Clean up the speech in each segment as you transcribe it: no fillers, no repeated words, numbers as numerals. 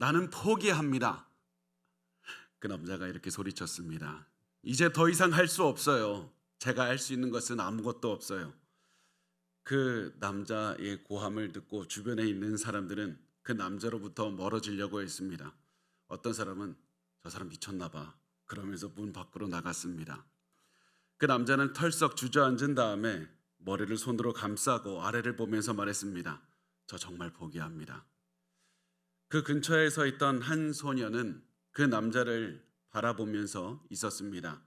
나는 포기합니다. 그 남자가 이렇게 소리쳤습니다. 이제 더 이상 할 수 없어요. 제가 할 수 있는 것은 아무것도 없어요. 그 남자의 고함을 듣고 주변에 있는 사람들은 그 남자로부터 멀어지려고 했습니다. 어떤 사람은 저 사람 미쳤나 봐 그러면서 문 밖으로 나갔습니다. 그 남자는 털썩 주저앉은 다음에 머리를 손으로 감싸고 아래를 보면서 말했습니다. 저 정말 포기합니다. 그 근처에 서 있던 한 소녀는 그 남자를 바라보면서 있었습니다.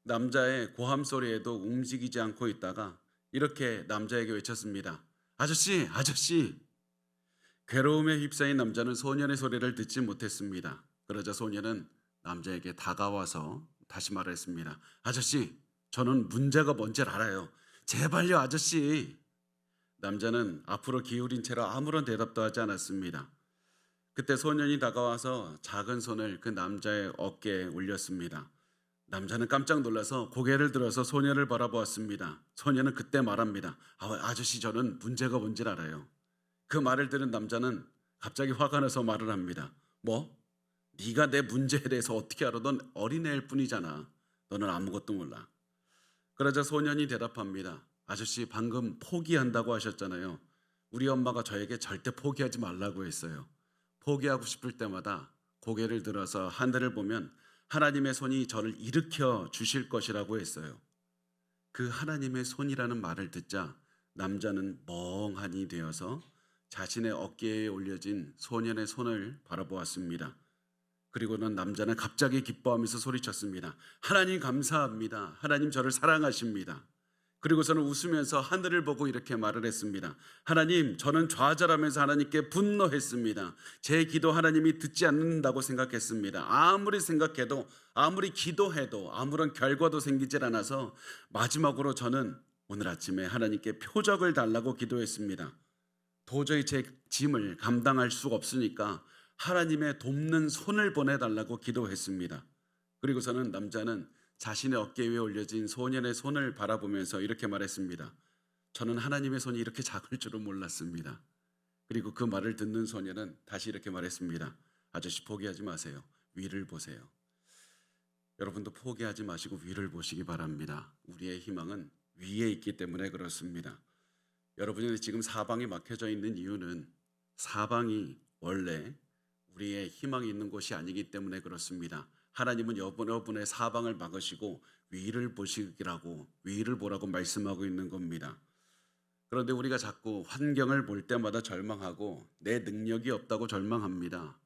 남자의 고함 소리에도 움직이지 않고 있다가 이렇게 남자에게 외쳤습니다. 아저씨, 아저씨. 괴로움에 휩싸인 남자는 소년의 소리를 듣지 못했습니다. 그러자 소년은 남자에게 다가와서 다시 말했습니다. 아저씨, 저는 문제가 뭔지 알아요. 제발요, 아저씨. 남자는 앞으로 기울인 채로 아무런 대답도 하지 않았습니다. 그때 소년이 다가와서 작은 손을 그 남자의 어깨에 올렸습니다. 남자는 깜짝 놀라서 고개를 들어서 소년을 바라보았습니다. 소년은 그때 말합니다. 아저씨, 저는 문제가 뭔지 알아요. 그 말을 들은 남자는 갑자기 화가 나서 말을 합니다. 뭐? 네가 내 문제에 대해서 어떻게 알아? 넌 어린애일 뿐이잖아. 너는 아무것도 몰라. 그러자 소년이 대답합니다. 아저씨, 방금 포기한다고 하셨잖아요. 우리 엄마가 저에게 절대 포기하지 말라고 했어요. 포기하고 싶을 때마다 고개를 들어서 하늘을 보면 하나님의 손이 저를 일으켜 주실 것이라고 했어요. 그 하나님의 손이라는 말을 듣자 남자는 멍하니 되어서 자신의 어깨에 올려진 소년의 손을 바라보았습니다. 그리고는 남자는 갑자기 기뻐하면서 소리쳤습니다. 하나님 감사합니다. 하나님 저를 사랑하십니다. 그리고서는 웃으면서 하늘을 보고 이렇게 말을 했습니다. 하나님, 저는 좌절하면서 하나님께 분노했습니다. 제 기도 하나님이 듣지 않는다고 생각했습니다. 아무리 생각해도 아무리 기도해도 아무런 결과도 생기질 않아서 마지막으로 저는 오늘 아침에 하나님께 표적을 달라고 기도했습니다. 도저히 제 짐을 감당할 수가 없으니까 하나님의 돕는 손을 보내달라고 기도했습니다. 그리고서는 남자는 자신의 어깨 위에 올려진 소년의 손을 바라보면서 이렇게 말했습니다. 저는 하나님의 손이 이렇게 작을 줄은 몰랐습니다. 그리고 그 말을 듣는 소년은 다시 이렇게 말했습니다. 아저씨, 포기하지 마세요. 위를 보세요. 여러분도 포기하지 마시고 위를 보시기 바랍니다. 우리의 희망은 위에 있기 때문에 그렇습니다. 여러분이 지금 사방이 막혀져 있는 이유는 사방이 원래 우리의 희망이 있는 곳이 아니기 때문에 그렇습니다. 하나님은 여러분의 사방을 막으시고 위를 보시라고, 위를 보라고 말씀하고 있는 겁니다. 그런데 우리가 자꾸 환경을 볼 때마다 절망하고 내 능력이 없다고 절망합니다.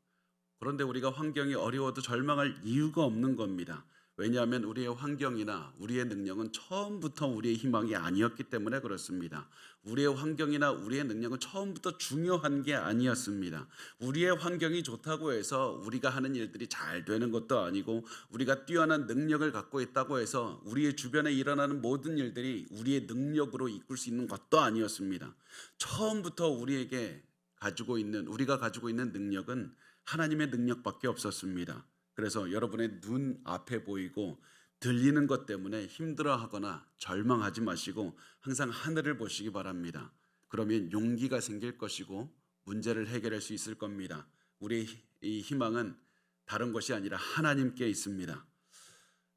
그런데 우리가 환경이 어려워도 절망할 이유가 없는 겁니다. 왜냐하면 우리의 환경이나 우리의 능력은 처음부터 우리의 희망이 아니었기 때문에 그렇습니다. 우리의 환경이나 우리의 능력은 처음부터 중요한 게 아니었습니다. 우리의 환경이 좋다고 해서 우리가 하는 일들이 잘 되는 것도 아니고 우리가 뛰어난 능력을 갖고 있다고 해서 우리의 주변에 일어나는 모든 일들이 우리의 능력으로 이끌 수 있는 것도 아니었습니다. 처음부터 우리가 가지고 있는 능력은 하나님의 능력밖에 없었습니다. 그래서 여러분의 눈 앞에 보이고 들리는 것 때문에 힘들어하거나 절망하지 마시고 항상 하늘을 보시기 바랍니다. 그러면 용기가 생길 것이고 문제를 해결할 수 있을 겁니다. 우리의 이 희망은 다른 것이 아니라 하나님께 있습니다.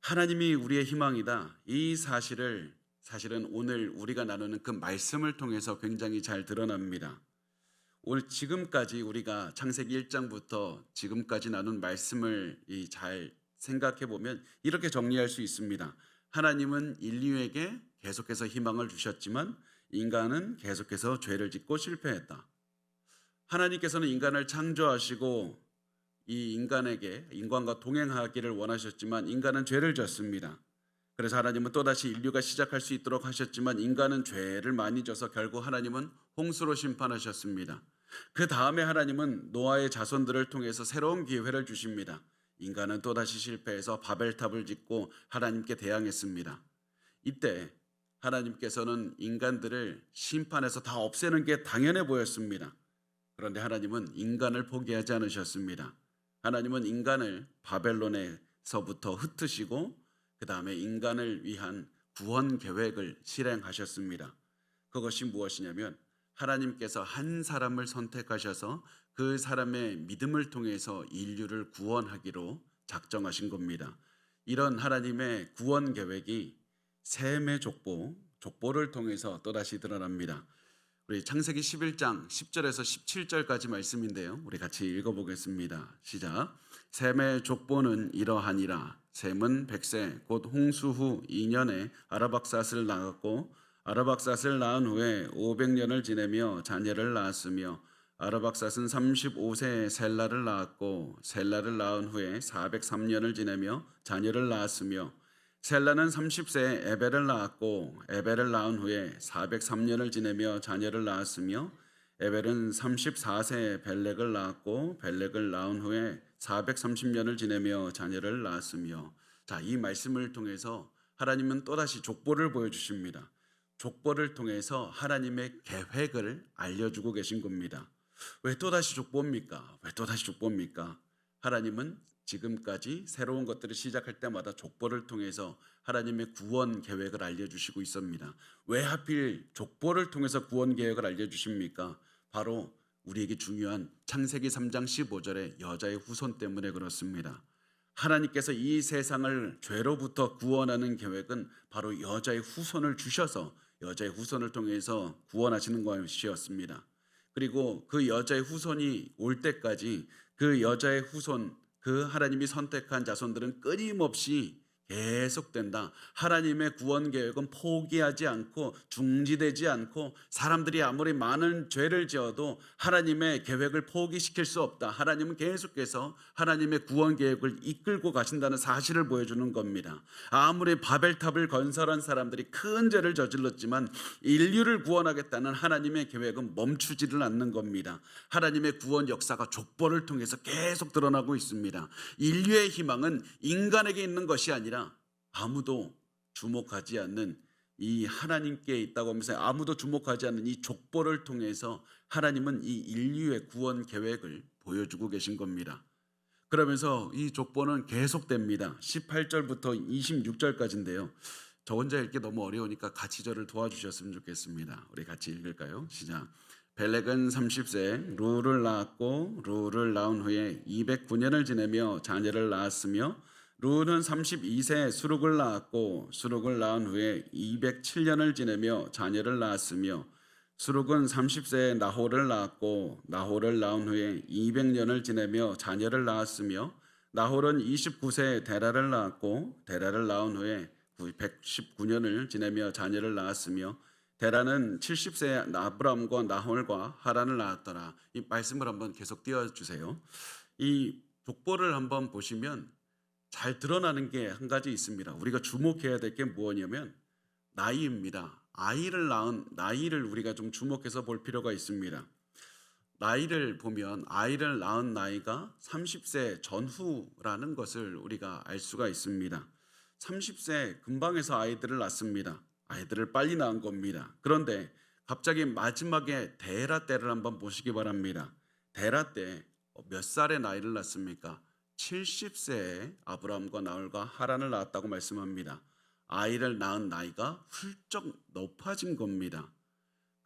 하나님이 우리의 희망이다. 이 사실은 오늘 우리가 나누는 그 말씀을 통해서 굉장히 잘 드러납니다. 오늘 지금까지 우리가 창세기 1장부터 지금까지 나눈 말씀을 잘 생각해 보면 이렇게 정리할 수 있습니다. 하나님은 인류에게 계속해서 희망을 주셨지만 인간은 계속해서 죄를 짓고 실패했다. 하나님께서는 인간을 창조하시고 이 인간과 동행하기를 원하셨지만 인간은 죄를 졌습니다. 그래서 하나님은 또다시 인류가 시작할 수 있도록 하셨지만 인간은 죄를 많이 져서 결국 하나님은 홍수로 심판하셨습니다. 그 다음에 하나님은 노아의 자손들을 통해서 새로운 기회를 주십니다. 인간은 또다시 실패해서 바벨탑을 짓고 하나님께 대항했습니다. 이때 하나님께서는 인간들을 심판해서 다 없애는 게 당연해 보였습니다. 그런데 하나님은 인간을 포기하지 않으셨습니다. 하나님은 인간을 바벨론에서부터 흩으시고 그 다음에 인간을 위한 구원 계획을 실행하셨습니다. 그것이 무엇이냐면 하나님께서 한 사람을 선택하셔서 그 사람의 믿음을 통해서 인류를 구원하기로 작정하신 겁니다. 이런 하나님의 구원 계획이 셈의 족보를 통해서 또다시 드러납니다. 우리 창세기 11장 10절에서 17절까지 말씀인데요. 우리 같이 읽어보겠습니다. 시작. 셈의 족보는 이러하니라. 셈은 100세 곧 홍수 후 2년에 아르박삿을 낳았고 아르박삿을 낳은 후에 500년을 지내며 자녀를 낳았으며 아르박삿은 35세에 셀라를 낳았고 셀라를 낳은 후에 403년을 지내며 자녀를 낳았으며 셀라는 30세에 에벨을 낳았고 에벨을 낳은 후에 403년을 지내며 자녀를 낳았으며 에벨은 34세에 벨렉을 낳았고 벨렉을 낳은 후에 430년을 지내며 자녀를 낳았으며. 자, 이 말씀을 통해서 하나님은 또다시 족보를 보여주십니다. 족보를 통해서 하나님의 계획을 알려주고 계신 겁니다. 왜 또다시 족보입니까? 왜 또다시 족보입니까? 하나님은 지금까지 새로운 것들을 시작할 때마다 족보를 통해서 하나님의 구원 계획을 알려주시고 있습니다. 왜 하필 족보를 통해서 구원 계획을 알려주십니까? 바로 우리에게 중요한 창세기 3장 15절의 여자의 후손 때문에 그렇습니다. 하나님께서 이 세상을 죄로부터 구원하는 계획은 바로 여자의 후손을 주셔서 여자의 후손을 통해서 구원하시는 것이었습니다. 그리고 그 여자의 후손이 올 때까지 그 여자의 후손, 그 하나님이 선택한 자손들은 끊임없이 계속된다. 하나님의 구원 계획은 포기하지 않고 중지되지 않고 사람들이 아무리 많은 죄를 지어도 하나님의 계획을 포기시킬 수 없다. 하나님은 계속해서 하나님의 구원 계획을 이끌고 가신다는 사실을 보여주는 겁니다. 아무리 바벨탑을 건설한 사람들이 큰 죄를 저질렀지만 인류를 구원하겠다는 하나님의 계획은 멈추지를 않는 겁니다. 하나님의 구원 역사가 족보를 통해서 계속 드러나고 있습니다. 인류의 희망은 인간에게 있는 것이 아니라 아무도 주목하지 않는 이 하나님께 있다고 하면서 아무도 주목하지 않는 이 족보를 통해서 하나님은 이 인류의 구원 계획을 보여주고 계신 겁니다. 그러면서 이 족보는 계속됩니다. 18절부터 26절까지인데요. 저 혼자 읽기 너무 어려우니까 같이 저를 도와주셨으면 좋겠습니다. 우리 같이 읽을까요? 시작. 벨렉은 30세 루를 낳았고 루를 낳은 후에 209년을 지내며 자녀를 낳았으며 루는 32세에 수룩을 낳았고 수룩을 낳은 후에 207년을 지내며 자녀를 낳았으며 수룩은 30세에 나홀을 낳았고 나홀을 낳은 후에 200년을 지내며 자녀를 낳았으며 나홀은 29세에 데라를 낳았고 데라를 낳은 후에 119년을 지내며 자녀를 낳았으며 데라는 70세에 아브람과 나홀과 하란을 낳았더라. 이 말씀을 한번 계속 띄워주세요. 이 족보를 한번 보시면 잘 드러나는 게 한 가지 있습니다. 우리가 주목해야 될 게 뭐냐면 나이입니다. 아이를 낳은 나이를 우리가 좀 주목해서 볼 필요가 있습니다. 나이를 보면 아이를 낳은 나이가 30세 전후라는 것을 우리가 알 수가 있습니다. 30세 근방에서 아이들을 낳습니다. 아이들을 빨리 낳은 겁니다. 그런데 갑자기 마지막에 데라 때를 한번 보시기 바랍니다. 데라 때 몇 살의 나이를 낳습니까? 70세에 아브라함과 나홀과 하란을 낳았다고 말씀합니다. 아이를 낳은 나이가 훌쩍 높아진 겁니다.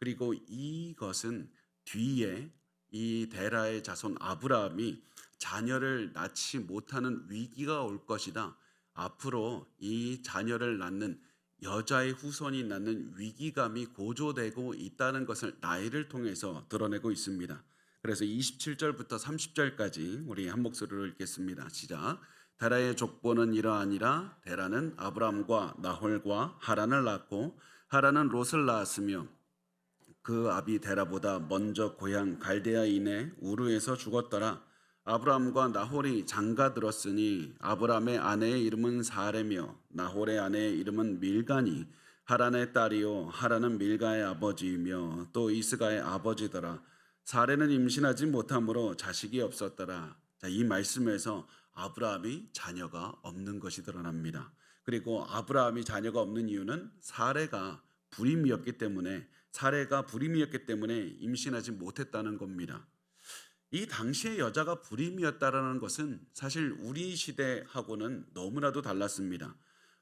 그리고 이것은 뒤에 이 데라의 자손 아브라함이 자녀를 낳지 못하는 위기가 올 것이다. 앞으로 이 자녀를 낳는 여자의 후손이 낳는 위기감이 고조되고 있다는 것을 나이를 통해서 드러내고 있습니다. 그래서 27절부터 30절까지 우리 한 목소리로 읽겠습니다. 시작. 데라의 족보는 이러하니라. 데라는 아브람과 나홀과 하란을 낳고 하란은 롯을 낳았으며 그 아비 데라보다 먼저 고향 갈대아인의 우르에서 죽었더라. 아브람과 나홀이 장가들었으니 아브람의 아내의 이름은 사레며 나홀의 아내의 이름은 밀가니 하란의 딸이요 하란은 밀가의 아버지이며 또 이스가의 아버지더라. 사레는 임신하지 못함으로 자식이 없었더라. 자, 이 말씀에서 아브라함이 자녀가 없는 것이 드러납니다. 그리고 아브라함이 자녀가 없는 이유는 사레가 불임이었기 때문에 임신하지 못했다는 겁니다. 이 당시의 여자가 불임이었다라는 것은 사실 우리 시대하고는 너무나도 달랐습니다.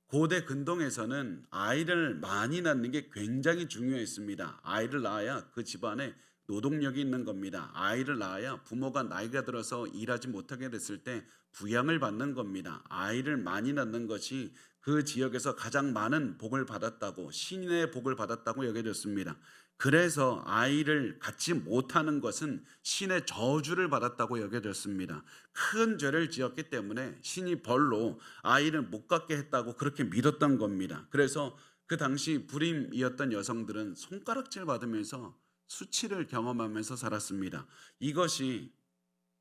고대 근동에서는 아이를 많이 낳는 게 굉장히 중요했습니다. 아이를 낳아야 그 집안에 노동력이 있는 겁니다. 아이를 낳아야 부모가 나이가 들어서 일하지 못하게 됐을 때 부양을 받는 겁니다. 아이를 많이 낳는 것이 그 지역에서 가장 많은 복을 받았다고, 신의 복을 받았다고 여겨졌습니다. 그래서 아이를 갖지 못하는 것은 신의 저주를 받았다고 여겨졌습니다. 큰 죄를 지었기 때문에 신이 벌로 아이를 못 갖게 했다고 그렇게 믿었던 겁니다. 그래서 그 당시 불임이었던 여성들은 손가락질 받으면서 수치를 경험하면서 살았습니다. 이것이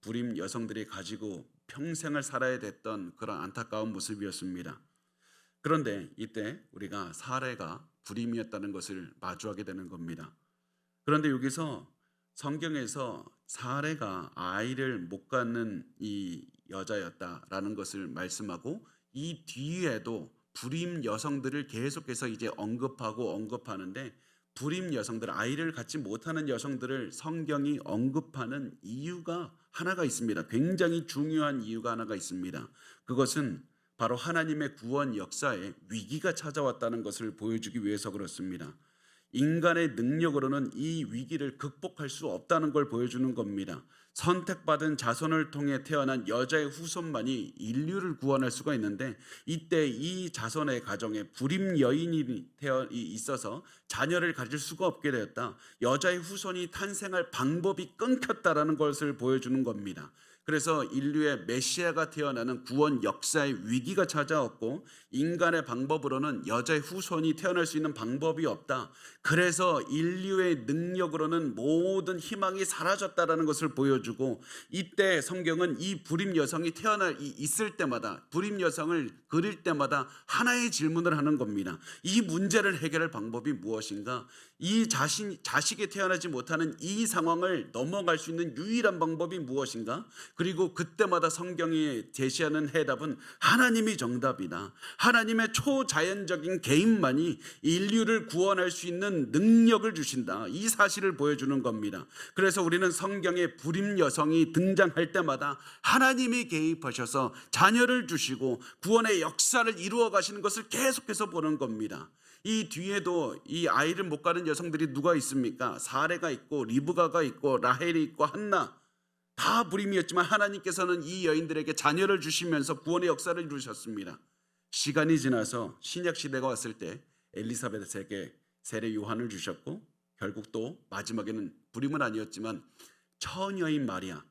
불임 여성들이 가지고 평생을 살아야 됐던 그런 안타까운 모습이었습니다. 그런데 이때 우리가 사례가 불임이었다는 것을 마주하게 되는 겁니다. 그런데 여기서 성경에서 사례가 아이를 못 갖는 이 여자였다라는 것을 말씀하고, 이 뒤에도 불임 여성들을 계속해서 이제 언급하는데, 불임 여성들, 아이를 갖지 못하는 여성들을 성경이 언급하는 이유가 하나가 있습니다. 굉장히 중요한 이유가 하나가 있습니다. 그것은 바로 하나님의 구원 역사에 위기가 찾아왔다는 것을 보여주기 위해서 그렇습니다. 인간의 능력으로는 이 위기를 극복할 수 없다는 걸 보여주는 겁니다. 선택받은 자손을 통해 태어난 여자의 후손만이 인류를 구원할 수가 있는데, 이때 이 자손의 가정에 불임 여인이 있어서 자녀를 가질 수가 없게 되었다. 여자의 후손이 탄생할 방법이 끊겼다라는 것을 보여주는 겁니다. 그래서 인류의 메시아가 태어나는 구원 역사의 위기가 찾아왔고, 인간의 방법으로는 여자의 후손이 태어날 수 있는 방법이 없다. 그래서 인류의 능력으로는 모든 희망이 사라졌다라는 것을 보여주고, 이때 성경은 이 불임 여성이 있을 때마다, 불임 여성을 그릴 때마다 하나의 질문을 하는 겁니다. 이 문제를 해결할 방법이 무엇인가? 이 자식이 태어나지 못하는 이 상황을 넘어갈 수 있는 유일한 방법이 무엇인가? 그리고 그때마다 성경이 제시하는 해답은 하나님이 정답이다. 하나님의 초자연적인 개인만이 인류를 구원할 수 있는 능력을 주신다. 이 사실을 보여주는 겁니다. 그래서 우리는 성경에 불임 여성이 등장할 때마다 하나님이 개입하셔서 자녀를 주시고 구원의 역사를 이루어 가시는 것을 계속해서 보는 겁니다. 이 뒤에도 이 아이를 못 가는 여성들이 누가 있습니까? 사레가 있고 리브가가 있고 라헬이 있고 한나, 다 불임이었지만 하나님께서는 이 여인들에게 자녀를 주시면서 구원의 역사를 이루셨습니다. 시간이 지나서 신약 시대가 왔을 때 엘리사벳에게 세례 요한을 주셨고, 결국 또 마지막에는 불임은 아니었지만 처녀인 마리아,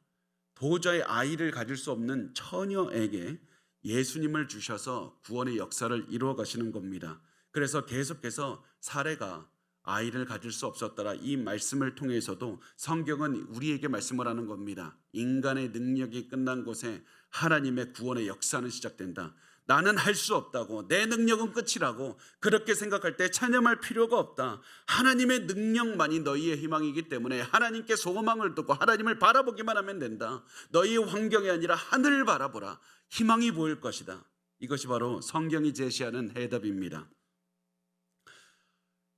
도저히 아이를 가질 수 없는 처녀에게 예수님을 주셔서 구원의 역사를 이루어 가시는 겁니다. 그래서 계속해서 사례가 아이를 가질 수 없었더라, 이 말씀을 통해서도 성경은 우리에게 말씀을 하는 겁니다. 인간의 능력이 끝난 곳에 하나님의 구원의 역사는 시작된다. 나는 할 수 없다고, 내 능력은 끝이라고 그렇게 생각할 때 찬양할 필요가 없다. 하나님의 능력만이 너희의 희망이기 때문에 하나님께 소망을 두고 하나님을 바라보기만 하면 된다. 너희의 환경이 아니라 하늘을 바라보라. 희망이 보일 것이다. 이것이 바로 성경이 제시하는 해답입니다.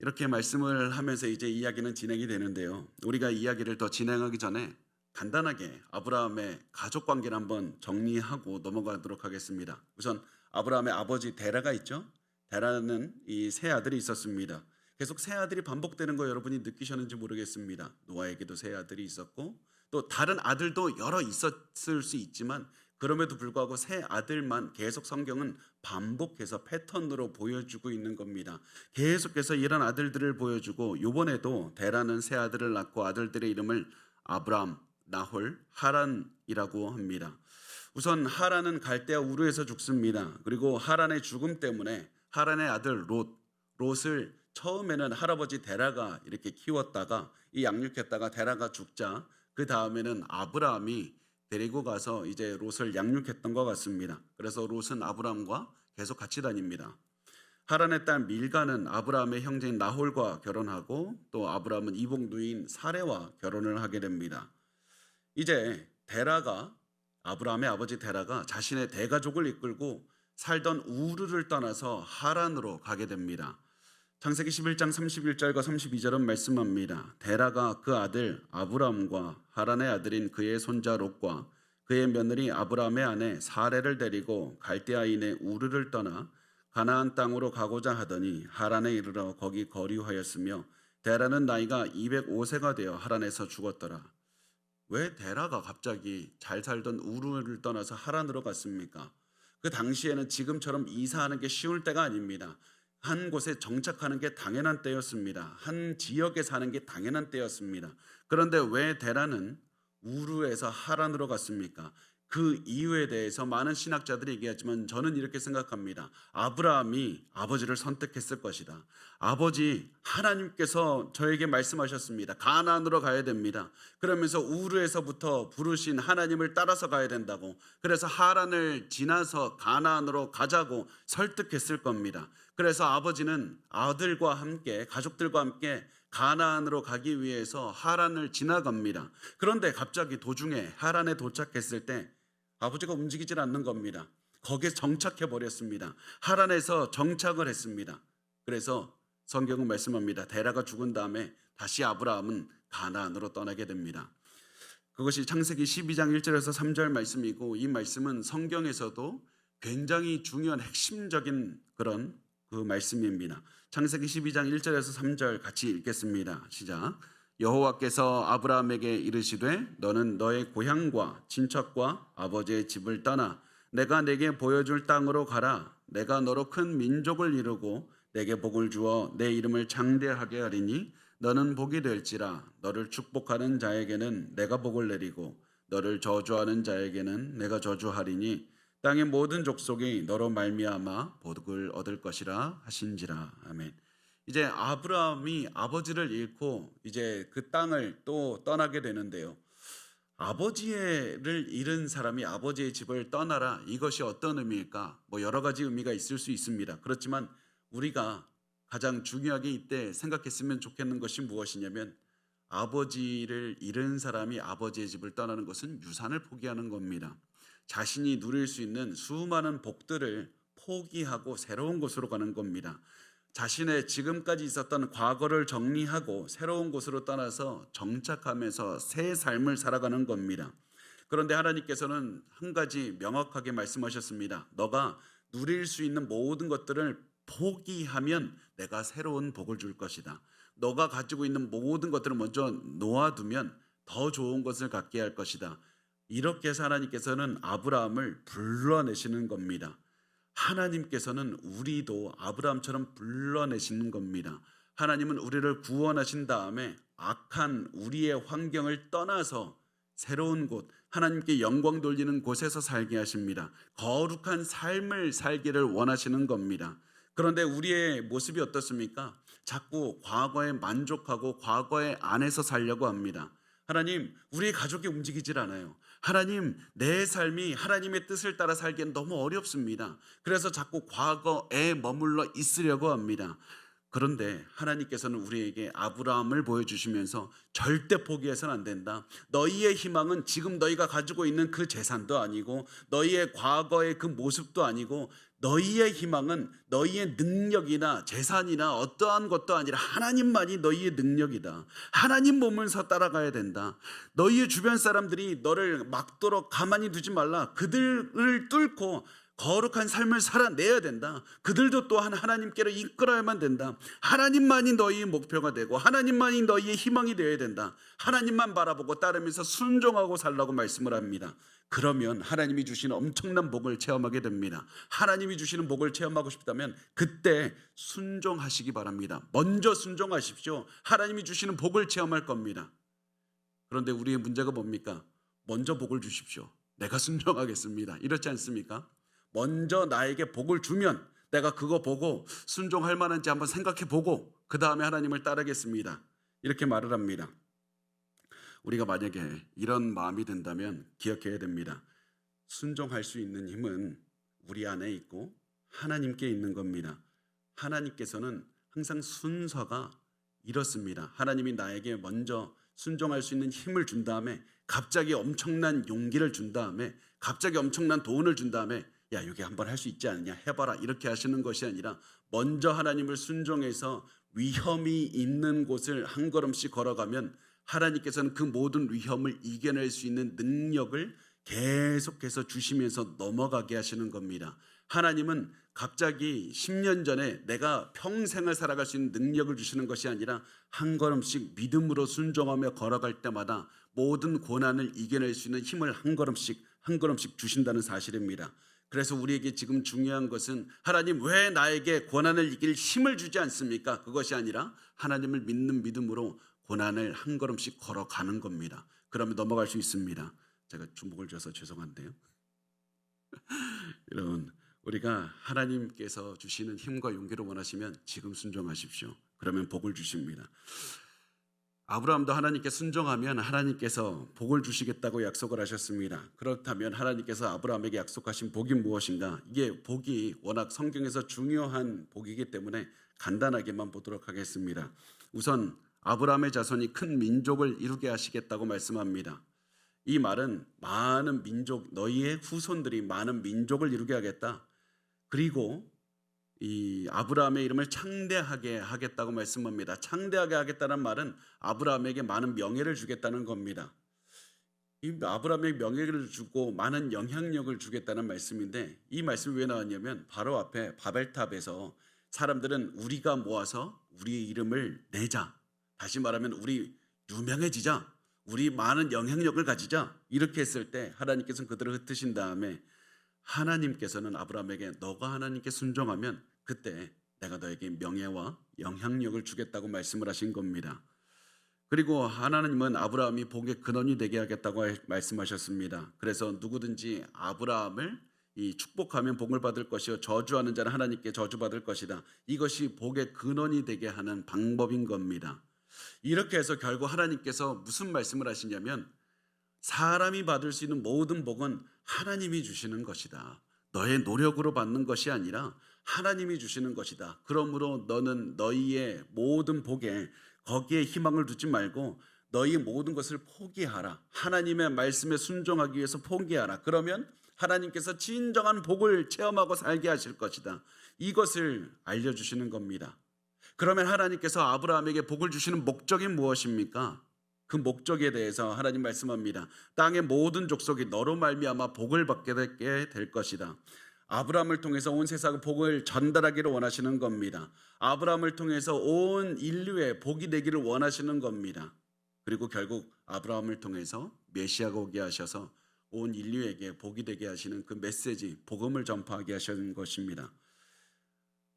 이렇게 말씀을 하면서 이제 이야기는 진행이 되는데요, 우리가 이야기를 더 진행하기 전에 간단하게 아브라함의 가족 관계를 한번 정리하고 넘어가도록 하겠습니다. 우선 아브라함의 아버지 데라가 있죠. 데라는 이 세 아들이 있었습니다. 계속 세 아들이 반복되는 거 여러분이 느끼셨는지 모르겠습니다. 노아에게도 세 아들이 있었고, 또 다른 아들도 여러 있었을 수 있지만 그럼에도 불구하고 세 아들만 계속 성경은 반복해서 패턴으로 보여주고 있는 겁니다. 계속해서 이런 아들들을 보여주고, 이번에도 데라는 세 아들을 낳고 아들들의 이름을 아브람, 나홀, 하란이라고 합니다. 우선 하란은 갈대아 우르에서 죽습니다. 그리고 하란의 죽음 때문에 하란의 아들 롯을 처음에는 할아버지 데라가 이렇게 키웠다가 이 양육했다가 데라가 죽자 그 다음에는 아브라함이 데리고 가서 이제 롯을 양육했던 것 같습니다. 그래서 롯은 아브라함과 계속 같이 다닙니다. 하란의 딸 밀가는 아브라함의 형제인 나홀과 결혼하고, 또 아브라함은 이복누이인 사레와 결혼을 하게 됩니다. 이제 아브라함의 아버지 데라가 자신의 대가족을 이끌고 살던 우르를 떠나서 하란으로 가게 됩니다. 창세기 11장 31절과 32절은 말씀합니다. 데라가 그 아들 아브람과 하란의 아들인 그의 손자 롯과 그의 며느리 아브람의 아내 사레를 데리고 갈대아인의 우르를 떠나 가나안 땅으로 가고자 하더니 하란에 이르러 거기 거류하였으며 데라는 나이가 205세가 되어 하란에서 죽었더라. 왜 데라가 갑자기 잘 살던 우르를 떠나서 하란으로 갔습니까? 그 당시에는 지금처럼 이사하는 게 쉬울 때가 아닙니다. 한 곳에 정착하는 게 당연한 때였습니다. 한 지역에 사는 게 당연한 때였습니다. 그런데 왜 데라는 우르에서 하란으로 갔습니까? 그 이유에 대해서 많은 신학자들이 얘기하지만 저는 이렇게 생각합니다. 아브라함이 아버지를 선택했을 것이다. 아버지 하나님께서 저에게 말씀하셨습니다. 가나안으로 가야 됩니다. 그러면서 우르에서부터 부르신 하나님을 따라서 가야 된다고. 그래서 하란을 지나서 가나안으로 가자고 설득했을 겁니다. 그래서 아버지는 아들과 함께 가족들과 함께 가나안으로 가기 위해서 하란을 지나갑니다. 그런데 갑자기 도중에 하란에 도착했을 때 아버지가 움직이질 않는 겁니다. 거기에 정착해 버렸습니다. 하란에서 정착을 했습니다. 그래서 성경은 말씀합니다. 데라가 죽은 다음에 다시 아브라함은 가나안으로 떠나게 됩니다. 그것이 창세기 12장 1절에서 3절 말씀이고, 이 말씀은 성경에서도 굉장히 중요한 핵심적인 그런 그 말씀입니다. 창세기 12장 1절에서 3절 같이 읽겠습니다. 시작. 여호와께서 아브라함에게 이르시되 너는 너의 고향과 친척과 아버지의 집을 떠나 내가 내게 보여줄 땅으로 가라. 내가 너로 큰 민족을 이루고 내게 복을 주어 내 이름을 장대하게 하리니 너는 복이 될지라. 너를 축복하는 자에게는 내가 복을 내리고 너를 저주하는 자에게는 내가 저주하리니 땅의 모든 족속이 너로 말미암아 복을 얻을 것이라 하신지라. 아멘. 이제 아브라함이 아버지를 잃고 이제 그 땅을 또 떠나게 되는데요. 아버지를 잃은 사람이 아버지의 집을 떠나라. 이것이 어떤 의미일까? 여러 가지 의미가 있을 수 있습니다. 그렇지만 우리가 가장 중요하게 이때 생각했으면 좋겠는 것이 무엇이냐면, 아버지를 잃은 사람이 아버지의 집을 떠나는 것은 유산을 포기하는 겁니다. 자신이 누릴 수 있는 수많은 복들을 포기하고 새로운 곳으로 가는 겁니다. 자신의 지금까지 있었던 과거를 정리하고 새로운 곳으로 떠나서 정착하면서 새 삶을 살아가는 겁니다. 그런데 하나님께서는 한 가지 명확하게 말씀하셨습니다. 너가 누릴 수 있는 모든 것들을 포기하면 내가 새로운 복을 줄 것이다. 너가 가지고 있는 모든 것들을 먼저 놓아두면 더 좋은 것을 갖게 할 것이다. 이렇게 해서 하나님께서는 아브라함을 불러내시는 겁니다. 하나님께서는 우리도 아브라함처럼 불러내시는 겁니다. 하나님은 우리를 구원하신 다음에 악한 우리의 환경을 떠나서 새로운 곳, 하나님께 영광 돌리는 곳에서 살게 하십니다. 거룩한 삶을 살기를 원하시는 겁니다. 그런데 우리의 모습이 어떻습니까? 자꾸 과거에 만족하고 과거의 안에서 살려고 합니다. 하나님, 우리 가족이 움직이질 않아요. 하나님, 내 삶이 하나님의 뜻을 따라 살기엔 너무 어렵습니다. 그래서 자꾸 과거에 머물러 있으려고 합니다. 그런데 하나님께서는 우리에게 아브라함을 보여주시면서 절대 포기해서는 안 된다. 너희의 희망은 지금 너희가 가지고 있는 그 재산도 아니고 너희의 과거의 그 모습도 아니고 너희의 희망은 너희의 능력이나 재산이나 어떠한 것도 아니라 하나님만이 너희의 능력이다. 하나님 보면서 따라가야 된다. 너희의 주변 사람들이 너를 막도록 가만히 두지 말라. 그들을 뚫고 거룩한 삶을 살아내야 된다. 그들도 또한 하나님께로 이끌어야만 된다. 하나님만이 너희의 목표가 되고 하나님만이 너희의 희망이 되어야 된다. 하나님만 바라보고 따르면서 순종하고 살라고 말씀을 합니다. 그러면 하나님이 주시는 엄청난 복을 체험하게 됩니다. 하나님이 주시는 복을 체험하고 싶다면 그때 순종하시기 바랍니다. 먼저 순종하십시오. 하나님이 주시는 복을 체험할 겁니다. 그런데 우리의 문제가 뭡니까? 먼저 복을 주십시오. 내가 순종하겠습니다. 이렇지 않습니까? 먼저 나에게 복을 주면 내가 그거 보고 순종할 만한지 한번 생각해 보고 그 다음에 하나님을 따르겠습니다. 이렇게 말을 합니다. 우리가 만약에 이런 마음이 든다면 기억해야 됩니다. 순종할 수 있는 힘은 우리 안에 있고 하나님께 있는 겁니다. 하나님께서는 항상 순서가 이렇습니다. 하나님이 나에게 먼저 순종할 수 있는 힘을 준 다음에 갑자기 엄청난 용기를 준 다음에 갑자기 엄청난 돈을 준 다음에 야, 이게 한번 할 수 있지 않냐, 해봐라, 이렇게 하시는 것이 아니라 먼저 하나님을 순종해서 위험이 있는 곳을 한 걸음씩 걸어가면 하나님께서는 그 모든 위험을 이겨낼 수 있는 능력을 계속해서 주시면서 넘어가게 하시는 겁니다. 하나님은 갑자기 10년 전에 내가 평생을 살아갈 수 있는 능력을 주시는 것이 아니라 한 걸음씩 믿음으로 순종하며 걸어갈 때마다 모든 고난을 이겨낼 수 있는 힘을 한 걸음씩 한 걸음씩 주신다는 사실입니다. 그래서 우리에게 지금 중요한 것은 하나님 왜 나에게 고난을 이길 힘을 주지 않습니까? 그것이 아니라 하나님을 믿는 믿음으로 고난을 한 걸음씩 걸어가는 겁니다. 그러면 넘어갈 수 있습니다. 제가 주목을 줘서 죄송한데요. 여러분, 우리가 하나님께서 주시는 힘과 용기를 원하시면 지금 순종하십시오. 그러면 복을 주십니다. 아브라함도 하나님께 순종하면 하나님께서 복을 주시겠다고 약속을 하셨습니다. 그렇다면 하나님께서 아브라함에게 약속하신 복이 무엇인가? 이게 복이 워낙 성경에서 중요한 복이기 때문에 간단하게만 보도록 하겠습니다. 우선 아브라함의 자손이 큰 민족을 이루게 하시겠다고 말씀합니다. 이 말은 많은 민족, 너희의 후손들이 많은 민족을 이루게 하겠다. 그리고 이 아브라함의 이름을 창대하게 하겠다고 말씀합니다. 창대하게 하겠다는 말은 아브라함에게 많은 명예를 주겠다는 겁니다. 이 아브라함에게 명예를 주고 많은 영향력을 주겠다는 말씀인데 이 말씀이 왜 나왔냐면 바로 앞에 바벨탑에서 사람들은 우리가 모아서 우리의 이름을 내자. 다시 말하면 우리 유명해지자. 우리 많은 영향력을 가지자. 이렇게 했을 때 하나님께서는 그들을 흩으신 다음에 하나님께서는 아브라함에게 너가 하나님께 순종하면 그때 내가 너에게 명예와 영향력을 주겠다고 말씀을 하신 겁니다. 그리고 하나님은 아브라함이 복의 근원이 되게 하겠다고 말씀하셨습니다. 그래서 누구든지 아브라함을 이 축복하면 복을 받을 것이요 저주하는 자는 하나님께 저주받을 것이다. 이것이 복의 근원이 되게 하는 방법인 겁니다. 이렇게 해서 결국 하나님께서 무슨 말씀을 하시냐면 사람이 받을 수 있는 모든 복은 하나님이 주시는 것이다. 너의 노력으로 받는 것이 아니라 하나님이 주시는 것이다. 그러므로 너는 너희의 모든 복에 거기에 희망을 두지 말고 너희 모든 것을 포기하라. 하나님의 말씀에 순종하기 위해서 포기하라. 그러면 하나님께서 진정한 복을 체험하고 살게 하실 것이다. 이것을 알려주시는 겁니다. 그러면 하나님께서 아브라함에게 복을 주시는 목적이 무엇입니까? 그 목적에 대해서 하나님 말씀합니다. 땅의 모든 족속이 너로 말미암아 복을 받게 될 것이다. 아브라함을 통해서 온 세상에 복을 전달하기를 원하시는 겁니다. 아브라함을 통해서 온 인류에 복이 되기를 원하시는 겁니다. 그리고 결국 아브라함을 통해서 메시아가 오게 하셔서 온 인류에게 복이 되게 하시는 그 메시지, 복음을 전파하게 하시는 것입니다.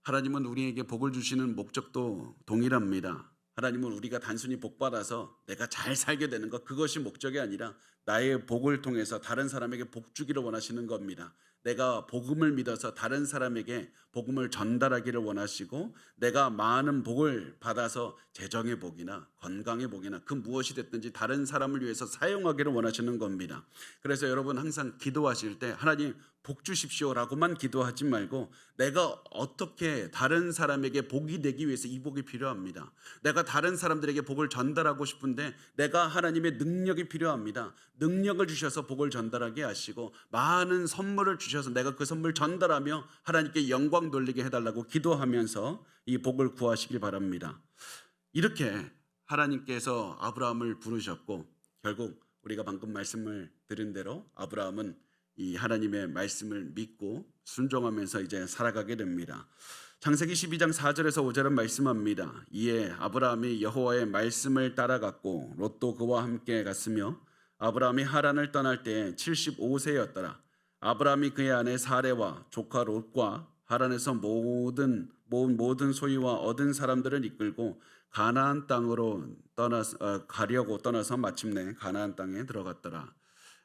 하나님은 우리에게 복을 주시는 목적도 동일합니다. 하나님은 우리가 단순히 복받아서 내가 잘 살게 되는 것, 그것이 목적이 아니라 나의 복을 통해서 다른 사람에게 복 주기를 원하시는 겁니다. 내가 복음을 믿어서 다른 사람에게 복음을 전달하기를 원하시고 내가 많은 복을 받아서 재정의 복이나 건강의 복이나 그 무엇이 됐든지 다른 사람을 위해서 사용하기를 원하시는 겁니다. 그래서 여러분 항상 기도하실 때 하나님 복 주십시오라고만 기도하지 말고 내가 어떻게 다른 사람에게 복이 되기 위해서 이 복이 필요합니다. 내가 다른 사람들에게 복을 전달하고 싶은데 내가 하나님의 능력이 필요합니다. 능력을 주셔서 복을 전달하게 하시고 많은 선물을 주셔서 내가 그 선물 전달하며 하나님께 영광 돌리게 해달라고 기도하면서 이 복을 구하시길 바랍니다. 이렇게 하나님께서 아브라함을 부르셨고 결국 우리가 방금 말씀을 드린 대로 아브라함은 이 하나님의 말씀을 믿고 순종하면서 이제 살아가게 됩니다. 창세기 12장 4절에서 5절은 말씀합니다. 이에 아브라함이 여호와의 말씀을 따라갔고 롯도 그와 함께 갔으며 아브라함이 하란을 떠날 때 75세였더라. 아브라함이 그의 아내 사레와 조카 롯과 하란에서 모은 모든 소유와 얻은 사람들을 이끌고 가나안 땅으로 가려고 떠나서 마침내 가나안 땅에 들어갔더라.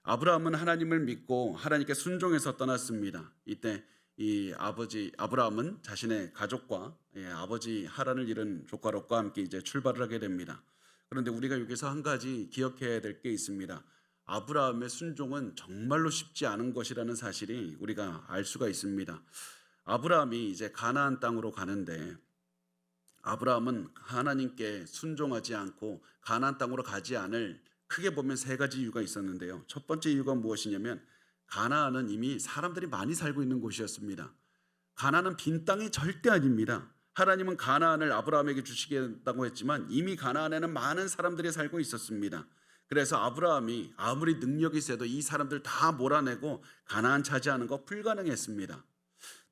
아브라함은 하나님을 믿고 하나님께 순종해서 떠났습니다. 이때 이 아버지 아브라함은 자신의 가족과 아버지 하란을 잃은 조카 롯과 함께 이제 출발을 하게 됩니다. 그런데 우리가 여기서 한 가지 기억해야 될 게 있습니다. 아브라함의 순종은 정말로 쉽지 않은 것이라는 사실이 우리가 알 수가 있습니다. 아브라함이 이제 가나안 땅으로 가는데 아브라함은 하나님께 순종하지 않고 가나안 땅으로 가지 않을 크게 보면 세 가지 이유가 있었는데요. 첫 번째 이유가 무엇이냐면 가나안은 이미 사람들이 많이 살고 있는 곳이었습니다. 가나안은 빈 땅이 절대 아닙니다. 하나님은 가나안을 아브라함에게 주시겠다고 했지만 이미 가나안에는 많은 사람들이 살고 있었습니다. 그래서 아브라함이 아무리 능력이 세도 이 사람들 다 몰아내고 가나안 차지하는 거 불가능했습니다.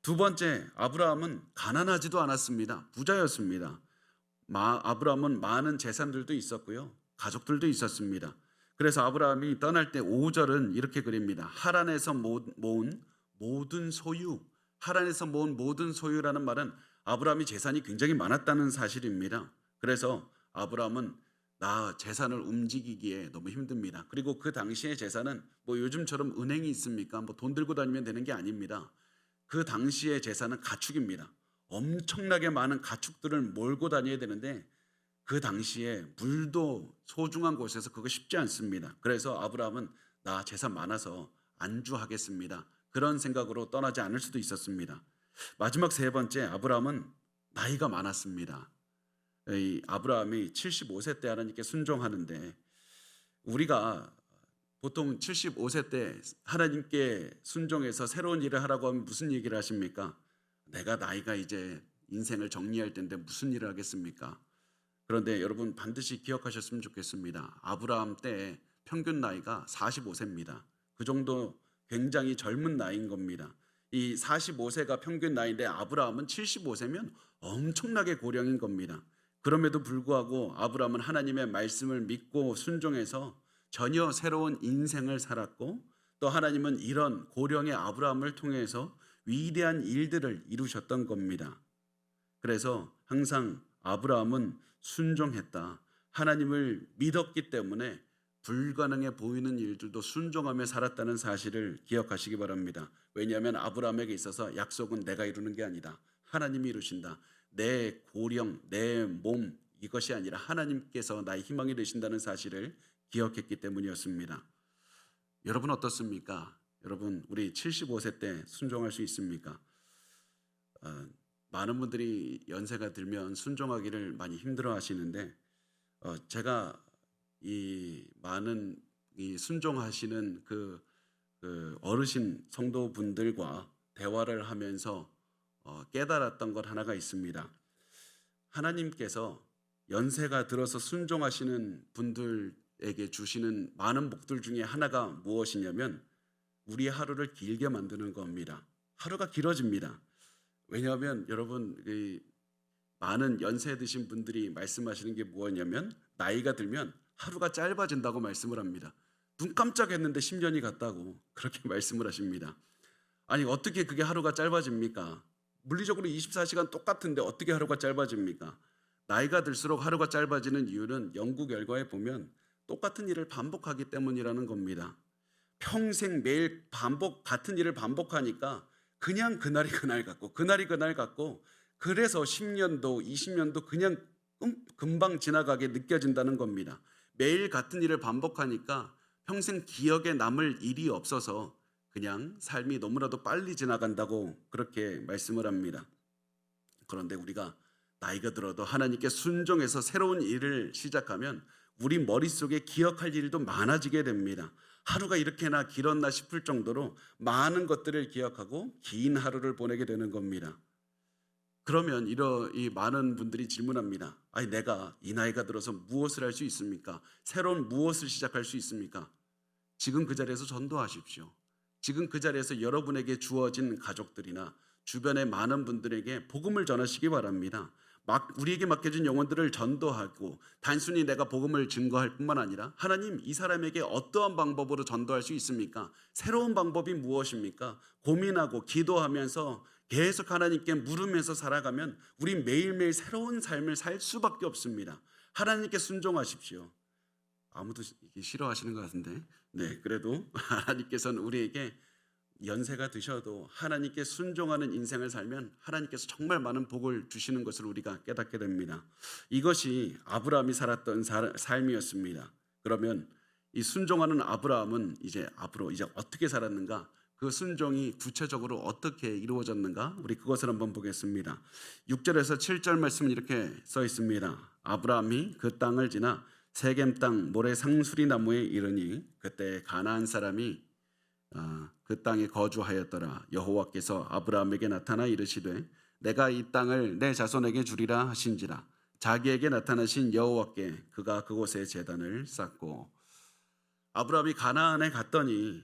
두 번째, 아브라함은 가난하지도 않았습니다. 부자였습니다. 아브라함은 많은 재산들도 있었고요. 가족들도 있었습니다. 그래서 아브라함이 떠날 때 5절은 이렇게 그립니다. 하란에서 모은 모든 소유. 하란에서 모은 모든 소유라는 말은 아브라함이 재산이 굉장히 많았다는 사실입니다. 그래서 아브라함은 나 재산을 움직이기에 너무 힘듭니다. 그리고 그 당시의 재산은 뭐 요즘처럼 은행이 있습니까? 뭐 돈 들고 다니면 되는 게 아닙니다. 그 당시의 재산은 가축입니다. 엄청나게 많은 가축들을 몰고 다녀야 되는데 그 당시에 물도 소중한 곳에서 그거 쉽지 않습니다. 그래서 아브라함은 나 재산 많아서 안주하겠습니다. 그런 생각으로 떠나지 않을 수도 있었습니다. 마지막 세 번째, 아브라함은 나이가 많았습니다. 이 아브라함이 75세 때 하나님께 순종하는데 우리가 보통 75세 때 하나님께 순종해서 새로운 일을 하라고 하면 무슨 얘기를 하십니까? 내가 나이가 이제 인생을 정리할 텐데 무슨 일을 하겠습니까? 그런데 여러분 반드시 기억하셨으면 좋겠습니다. 아브라함 때 평균 나이가 45세입니다. 그 정도 굉장히 젊은 나이인 겁니다. 이 45세가 평균 나이인데 아브라함은 75세면 엄청나게 고령인 겁니다. 그럼에도 불구하고 아브라함은 하나님의 말씀을 믿고 순종해서 전혀 새로운 인생을 살았고 또 하나님은 이런 고령의 아브라함을 통해서 위대한 일들을 이루셨던 겁니다. 그래서 항상 아브라함은 순종했다. 하나님을 믿었기 때문에 불가능해 보이는 일들도 순종하며 살았다는 사실을 기억하시기 바랍니다. 왜냐하면 아브라함에게 있어서 약속은 내가 이루는 게 아니다. 하나님이 이루신다. 내 고령, 내 몸 이것이 아니라 하나님께서 나의 희망이 되신다는 사실을 기억했기 때문이었습니다. 여러분 어떻습니까? 여러분 우리 75세 때 순종할 수 있습니까? 많은 분들이 연세가 들면 순종하기를 많이 힘들어 하시는데 제가 이 많은 이 순종하시는 그 어르신 성도분들과 대화를 하면서 깨달았던 것 하나가 있습니다. 하나님께서 연세가 들어서 순종하시는 분들에게 주시는 많은 복들 중에 하나가 무엇이냐면 우리 하루를 길게 만드는 겁니다. 하루가 길어집니다. 왜냐하면 여러분 많은 연세 드신 분들이 말씀하시는 게 뭐냐면 나이가 들면 하루가 짧아진다고 말씀을 합니다. 눈 깜짝했는데 10년이 갔다고 그렇게 말씀을 하십니다. 아니 어떻게 그게 하루가 짧아집니까? 물리적으로 24시간 똑같은데 어떻게 하루가 짧아집니까? 나이가 들수록 하루가 짧아지는 이유는 연구 결과에 보면 똑같은 일을 반복하기 때문이라는 겁니다. 평생 매일 같은 일을 반복하니까 그냥 그날이 그날 같고 그날이 그날 같고 그래서 10년도 20년도 그냥 금방 지나가게 느껴진다는 겁니다. 매일 같은 일을 반복하니까 평생 기억에 남을 일이 없어서 그냥 삶이 너무나도 빨리 지나간다고 그렇게 말씀을 합니다. 그런데 우리가 나이가 들어도 하나님께 순종해서 새로운 일을 시작하면 우리 머릿속에 기억할 일도 많아지게 됩니다. 하루가 이렇게나 길었나 싶을 정도로 많은 것들을 기억하고 긴 하루를 보내게 되는 겁니다. 그러면 이 많은 분들이 질문합니다. 아니 내가 이 나이가 들어서 무엇을 할 수 있습니까? 새로운 무엇을 시작할 수 있습니까? 지금 그 자리에서 전도하십시오. 지금 그 자리에서 여러분에게 주어진 가족들이나 주변의 많은 분들에게 복음을 전하시기 바랍니다. 우리에게 맡겨진 영혼들을 전도하고 단순히 내가 복음을 증거할 뿐만 아니라 하나님 이 사람에게 어떠한 방법으로 전도할 수 있습니까? 새로운 방법이 무엇입니까? 고민하고 기도하면서 계속 하나님께 물으면서 살아가면 우리 매일매일 새로운 삶을 살 수밖에 없습니다. 하나님께 순종하십시오. 아무도 이게 싫어하시는 것 같은데 네, 그래도 하나님께서는 우리에게 연세가 드셔도 하나님께 순종하는 인생을 살면 하나님께서 정말 많은 복을 주시는 것을 우리가 깨닫게 됩니다. 이것이 아브라함이 살았던 삶이었습니다. 그러면 이 순종하는 아브라함은 앞으로 어떻게 살았는가? 그 순종이 구체적으로 어떻게 이루어졌는가? 우리 그것을 한번 보겠습니다. 6절에서 7절 말씀 이렇게 써 있습니다. 아브라함이 그 땅을 지나 세겜 땅 모래 상수리 나무에 이르니 그때 가나안 사람이 그 땅에 거주하였더라. 여호와께서 아브라함에게 나타나 이르시되 내가 이 땅을 내 자손에게 주리라 하신지라. 자기에게 나타나신 여호와께 그가 그곳에 제단을 쌓고 아브라함이 가나안에 갔더니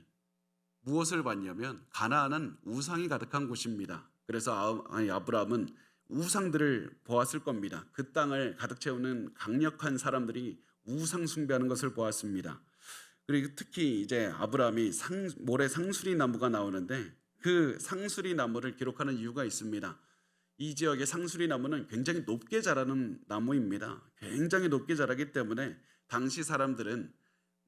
무엇을 봤냐면 가나안은 우상이 가득한 곳입니다. 그래서 아브라함은 우상들을 보았을 겁니다. 그 땅을 가득 채우는 강력한 사람들이 우상 숭배하는 것을 보았습니다. 그리고 특히 이제 아브라함이 모래 상수리 나무가 나오는데 그 상수리 나무를 기록하는 이유가 있습니다. 이 지역의 상수리 나무는 굉장히 높게 자라는 나무입니다. 굉장히 높게 자라기 때문에 당시 사람들은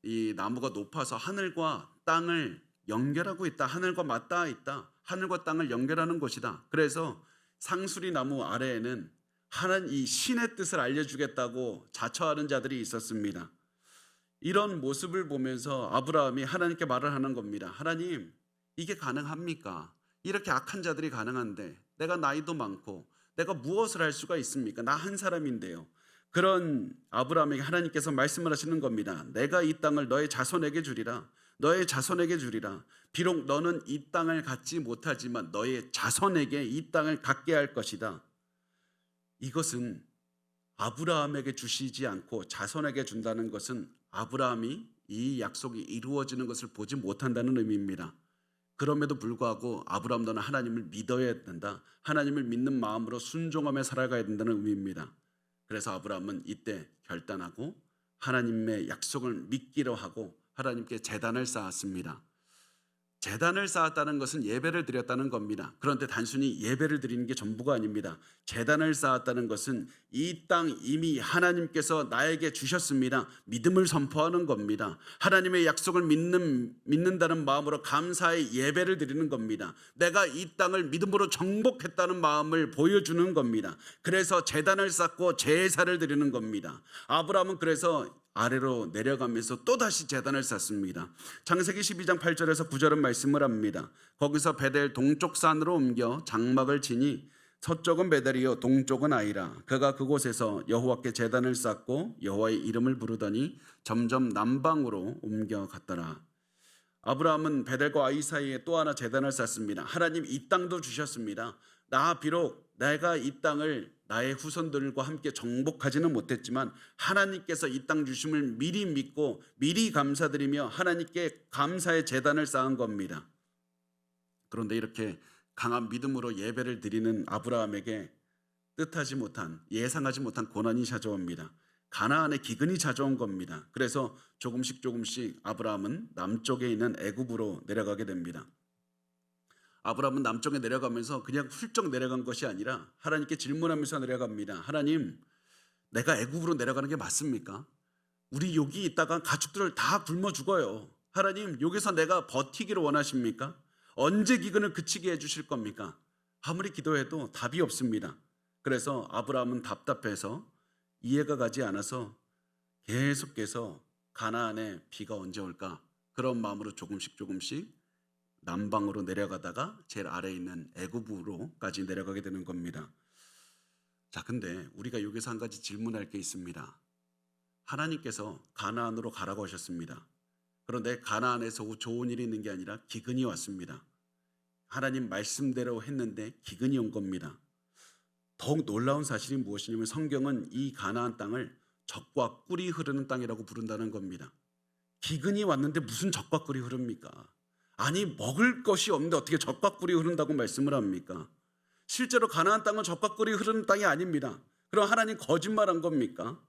이 나무가 높아서 하늘과 땅을 연결하고 있다. 하늘과 맞닿아 있다. 하늘과 땅을 연결하는 곳이다. 그래서 상수리 나무 아래에는 하나님 이 신의 뜻을 알려주겠다고 자처하는 자들이 있었습니다. 이런 모습을 보면서 아브라함이 하나님께 말을 하는 겁니다. 하나님, 이게 가능합니까? 이렇게 악한 자들이 가능한데 내가 나이도 많고 내가 무엇을 할 수가 있습니까? 나 한 사람인데요. 그런 아브라함에게 하나님께서 말씀을 하시는 겁니다. 내가 이 땅을 너의 자손에게 주리라. 너의 자손에게 주리라. 비록 너는 이 땅을 갖지 못하지만 너의 자손에게 이 땅을 갖게 할 것이다. 이것은 아브라함에게 주시지 않고 자손에게 준다는 것은 아브라함이 이 약속이 이루어지는 것을 보지 못한다는 의미입니다. 그럼에도 불구하고 아브라함 너는 하나님을 믿어야 된다. 하나님을 믿는 마음으로 순종하며 살아가야 된다는 의미입니다. 그래서 아브라함은 이때 결단하고 하나님의 약속을 믿기로 하고 하나님께 제단을 쌓았습니다. 제단을 쌓았다는 것은 예배를 드렸다는 겁니다. 그런데 단순히 예배를 드리는 게 전부가 아닙니다. 제단을 쌓았다는 것은 이 땅 이미 하나님께서 나에게 주셨습니다. 믿음을 선포하는 겁니다. 하나님의 약속을 믿는다는 마음으로 감사의 예배를 드리는 겁니다. 내가 이 땅을 믿음으로 정복했다는 마음을 보여주는 겁니다. 그래서 제단을 쌓고 제사를 드리는 겁니다. 아브라함은 그래서 아래로 내려가면서 또다시 제단을 쌓습니다. 창세기 12장 8절에서 9절은 말씀을 합니다. 거기서 베델 동쪽 산으로 옮겨 장막을 치니 서쪽은 베델이요 동쪽은 아이라. 그가 그곳에서 여호와께 제단을 쌓고 여호와의 이름을 부르더니 점점 남방으로 옮겨갔더라. 아브라함은 베델과 아이 사이에 또 하나 제단을 쌓습니다. 하나님 이 땅도 주셨습니다. 나 비록 내가 이 땅을 나의 후손들과 함께 정복하지는 못했지만 하나님께서 이 땅 주심을 미리 믿고 미리 감사드리며 하나님께 감사의 제단을 쌓은 겁니다. 그런데 이렇게 강한 믿음으로 예배를 드리는 아브라함에게 뜻하지 못한 예상하지 못한 고난이 찾아옵니다. 가나안의 기근이 찾아온 겁니다. 그래서 조금씩 아브라함은 남쪽에 있는 애굽으로 내려가게 됩니다. 아브라함은 남쪽에 내려가면서 그냥 훌쩍 내려간 것이 아니라 하나님께 질문하면서 내려갑니다. 하나님, 내가 애굽으로 내려가는 게 맞습니까? 우리 여기 있다가 가축들을 다 굶어 죽어요. 하나님, 여기서 내가 버티기를 원하십니까? 언제 기근을 그치게 해주실 겁니까? 아무리 기도해도 답이 없습니다. 그래서 아브라함은 답답해서 이해가 가지 않아서 계속해서 가나안에 비가 언제 올까? 그런 마음으로 조금씩 남방으로 내려가다가 제일 아래에 있는 애굽으로까지 내려가게 되는 겁니다. 자, 근데 우리가 여기서 한 가지 질문할 게 있습니다. 하나님께서 가나안으로 가라고 하셨습니다. 그런데 가나안에서 좋은 일이 있는 게 아니라 기근이 왔습니다. 하나님 말씀대로 했는데 기근이 온 겁니다. 더욱 놀라운 사실이 무엇이냐면 성경은 이 가나안 땅을 젖과 꿀이 흐르는 땅이라고 부른다는 겁니다. 기근이 왔는데 무슨 젖과 꿀이 흐릅니까? 아니, 먹을 것이 없는데 어떻게 젖과 꿀이 흐른다고 말씀을 합니까? 실제로 가나안 땅은 젖과 꿀이 흐르는 땅이 아닙니다. 그럼 하나님 거짓말한 겁니까?